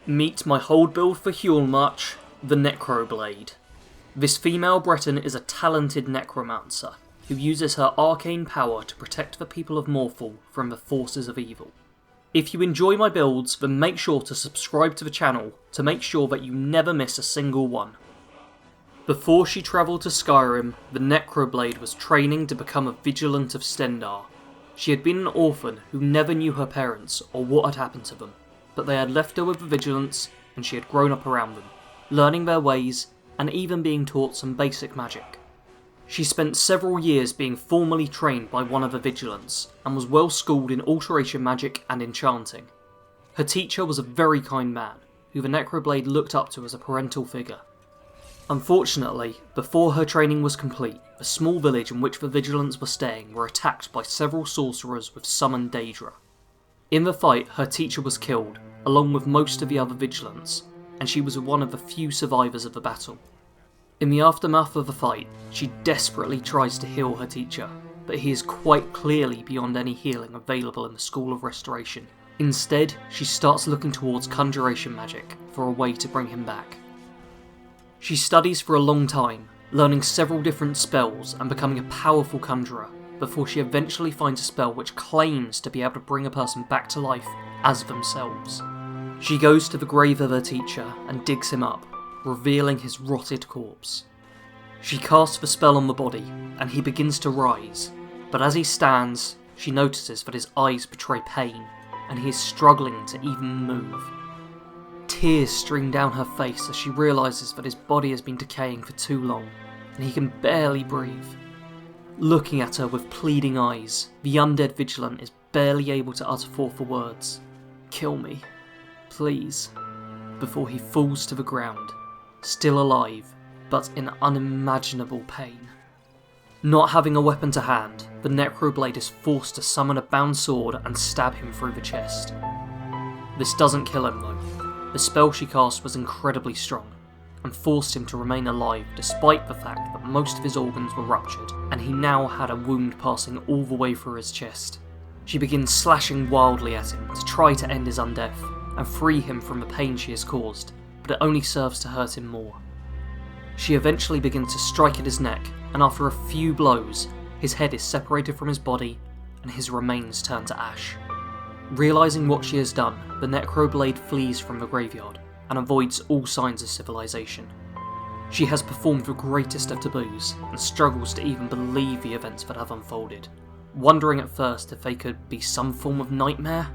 Meet my hold build for Hjaalmarch, the Necroblade. This female Breton is a talented necromancer, who uses her arcane power to protect the people of Morthal from the forces of evil. If you enjoy my builds, then make sure to subscribe to the channel to make sure that you never miss a single one. Before she travelled to Skyrim, the Necroblade was training to become a Vigilant of Stendarr. She had been an orphan who never knew her parents or what had happened to them, but they had left her with the Vigilants and she had grown up around them, learning their ways and even being taught some basic magic. She spent several years being formally trained by one of the Vigilants and was well schooled in alteration magic and enchanting. Her teacher was a very kind man, who the Necroblade looked up to as a parental figure. Unfortunately, before her training was complete, the small village in which the Vigilants were staying were attacked by several sorcerers with summoned Daedra. In the fight, her teacher was killed, along with most of the other Vigilants, and she was one of the few survivors of the battle. In the aftermath of the fight, she desperately tries to heal her teacher, but he is quite clearly beyond any healing available in the School of Restoration. Instead, she starts looking towards Conjuration magic for a way to bring him back. She studies for a long time, learning several different spells and becoming a powerful conjurer, before she eventually finds a spell which claims to be able to bring a person back to life as themselves. She goes to the grave of her teacher and digs him up, revealing his rotted corpse. She casts the spell on the body, and he begins to rise, but as he stands, she notices that his eyes betray pain, and he is struggling to even move. Tears stream down her face as she realises that his body has been decaying for too long, and he can barely breathe. Looking at her with pleading eyes, the undead Vigilant is barely able to utter forth the words, "Kill me, please," before he falls to the ground, still alive, but in unimaginable pain. Not having a weapon to hand, the Necroblade is forced to summon a bound sword and stab him through the chest. This doesn't kill him though. The spell she cast was incredibly strong, and forced him to remain alive despite the fact that most of his organs were ruptured, and he now had a wound passing all the way through his chest. She begins slashing wildly at him to try to end his undeath, and free him from the pain she has caused, but it only serves to hurt him more. She eventually begins to strike at his neck, and after a few blows, his head is separated from his body, and his remains turn to ash. Realising what she has done, the Necroblade flees from the graveyard, and avoids all signs of civilization. She has performed the greatest of taboos, and struggles to even believe the events that have unfolded, wondering at first if they could be some form of nightmare.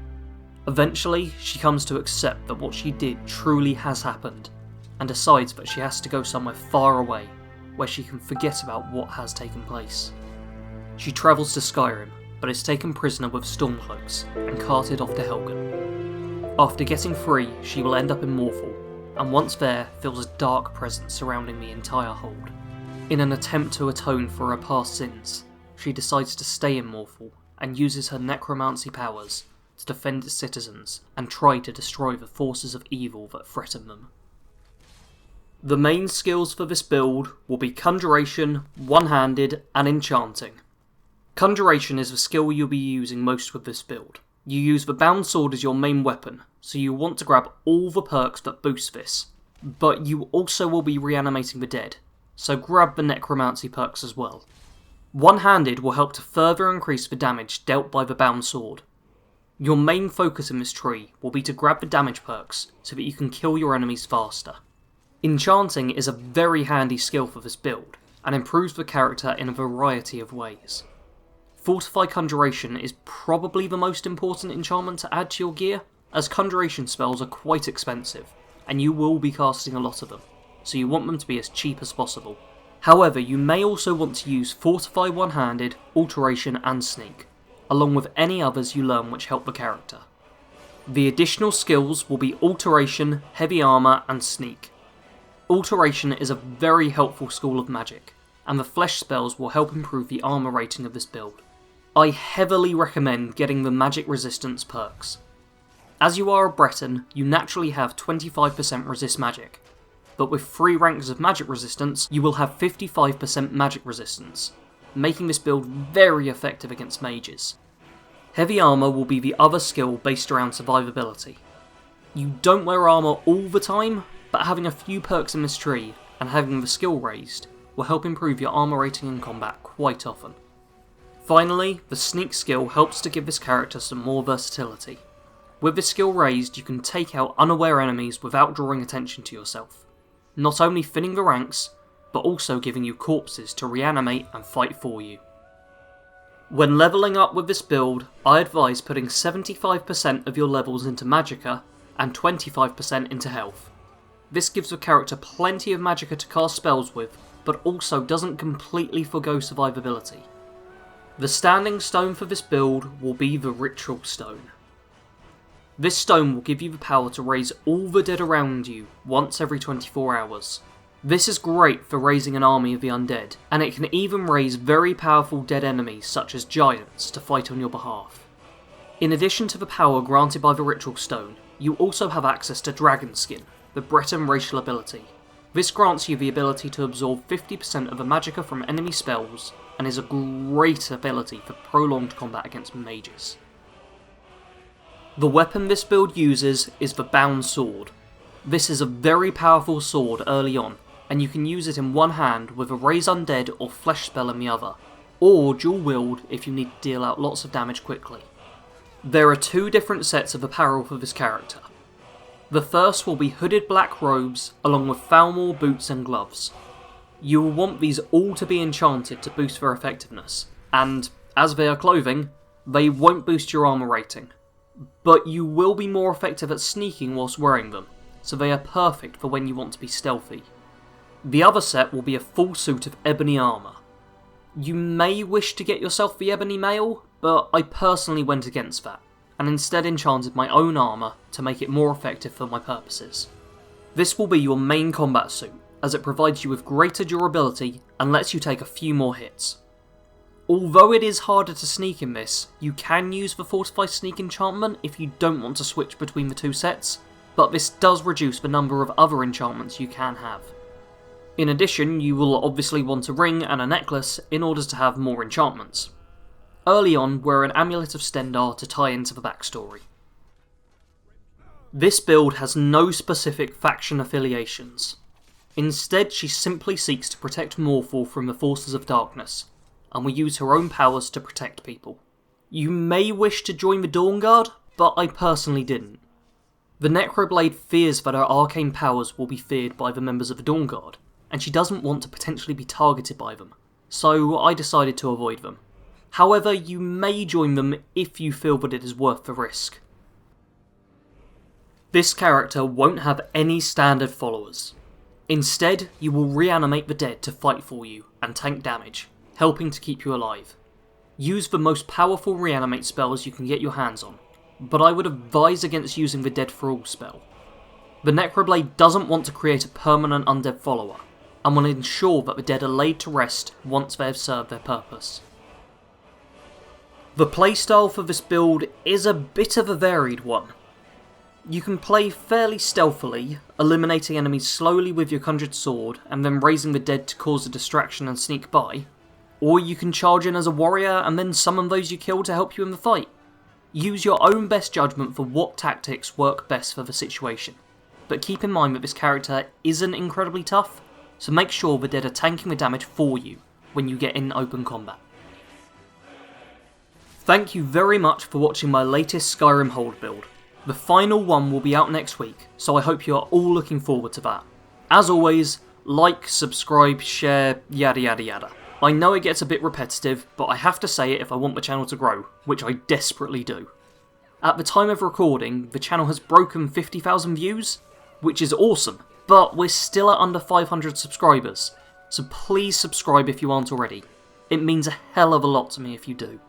Eventually, she comes to accept that what she did truly has happened, and decides that she has to go somewhere far away, where she can forget about what has taken place. She travels to Skyrim, but is taken prisoner with Stormcloaks, and carted off to Helgen. After getting free, she will end up in Morthal, and once there, feels a dark presence surrounding the entire hold. In an attempt to atone for her past sins, she decides to stay in Morthal, and uses her necromancy powers to defend its citizens, and try to destroy the forces of evil that threaten them. The main skills for this build will be Conjuration, One-Handed, and Enchanting. Conjuration is the skill you'll be using most with this build. You use the bound sword as your main weapon, so you want to grab all the perks that boost this, but you also will be reanimating the dead, so grab the necromancy perks as well. One-Handed will help to further increase the damage dealt by the bound sword. Your main focus in this tree will be to grab the damage perks so that you can kill your enemies faster. Enchanting is a very handy skill for this build, and improves the character in a variety of ways. Fortify Conjuration is probably the most important enchantment to add to your gear, as Conjuration spells are quite expensive, and you will be casting a lot of them, so you want them to be as cheap as possible. However, you may also want to use Fortify One-Handed, Alteration and Sneak, along with any others you learn which help the character. The additional skills will be Alteration, Heavy Armour and Sneak. Alteration is a very helpful school of magic, and the flesh spells will help improve the armour rating of this build. I heavily recommend getting the magic resistance perks. As you are a Breton, you naturally have 25% resist magic, but with 3 ranks of magic resistance, you will have 55% magic resistance, making this build very effective against mages. Heavy Armour will be the other skill based around survivability. You don't wear armour all the time, but having a few perks in this tree and having the skill raised will help improve your armour rating in combat quite often. Finally, the sneak skill helps to give this character some more versatility. With this skill raised, you can take out unaware enemies without drawing attention to yourself, not only thinning the ranks, but also giving you corpses to reanimate and fight for you. When levelling up with this build, I advise putting 75% of your levels into Magicka and 25% into health. This gives the character plenty of Magicka to cast spells with, but also doesn't completely forgo survivability. The standing stone for this build will be the Ritual Stone. This stone will give you the power to raise all the dead around you once every 24 hours. This is great for raising an army of the undead, and it can even raise very powerful dead enemies such as giants to fight on your behalf. In addition to the power granted by the Ritual Stone, you also have access to Dragon Skin, the Breton racial ability. This grants you the ability to absorb 50% of the Magicka from enemy spells, and is a great ability for prolonged combat against mages. The weapon this build uses is the Bound Sword. This is a very powerful sword early on, and you can use it in one hand with a Raise Undead or Flesh spell in the other, or dual wield if you need to deal out lots of damage quickly. There are two different sets of apparel for this character. The first will be hooded black robes along with Falmor boots and gloves. You will want these all to be enchanted to boost their effectiveness, and as they are clothing, they won't boost your armour rating. But you will be more effective at sneaking whilst wearing them, so they are perfect for when you want to be stealthy. The other set will be a full suit of ebony armour. You may wish to get yourself the ebony mail, but I personally went against that, and instead enchanted my own armour to make it more effective for my purposes. This will be your main combat suit, as it provides you with greater durability and lets you take a few more hits. Although it is harder to sneak in this, you can use the Fortify Sneak enchantment if you don't want to switch between the two sets, but this does reduce the number of other enchantments you can have. In addition, you will obviously want a ring and a necklace in order to have more enchantments. Early on, wear an Amulet of Stendarr to tie into the backstory. This build has no specific faction affiliations. Instead, she simply seeks to protect Morthal from the forces of darkness, and will use her own powers to protect people. You may wish to join the Dawnguard, but I personally didn't. The Necroblade fears that her arcane powers will be feared by the members of the Dawnguard, and she doesn't want to potentially be targeted by them, so I decided to avoid them. However, you may join them if you feel that it is worth the risk. This character won't have any standard followers. Instead, you will reanimate the dead to fight for you and tank damage, helping to keep you alive. Use the most powerful reanimate spells you can get your hands on, but I would advise against using the Dead for All spell. The Necroblade doesn't want to create a permanent undead follower, and will ensure that the dead are laid to rest once they have served their purpose. The playstyle for this build is a bit of a varied one. You can play fairly stealthily, eliminating enemies slowly with your conjured sword and then raising the dead to cause a distraction and sneak by, or you can charge in as a warrior and then summon those you kill to help you in the fight. Use your own best judgment for what tactics work best for the situation, but keep in mind that this character isn't incredibly tough, so make sure the dead are tanking the damage for you when you get in open combat. Thank you very much for watching my latest Skyrim hold build. The final one will be out next week, so I hope you are all looking forward to that. As always, like, subscribe, share, yada yada yada. I know it gets a bit repetitive, but I have to say it if I want the channel to grow, which I desperately do. At the time of recording, the channel has broken 50,000 views, which is awesome, but we're still at under 500 subscribers, so please subscribe if you aren't already. It means a hell of a lot to me if you do.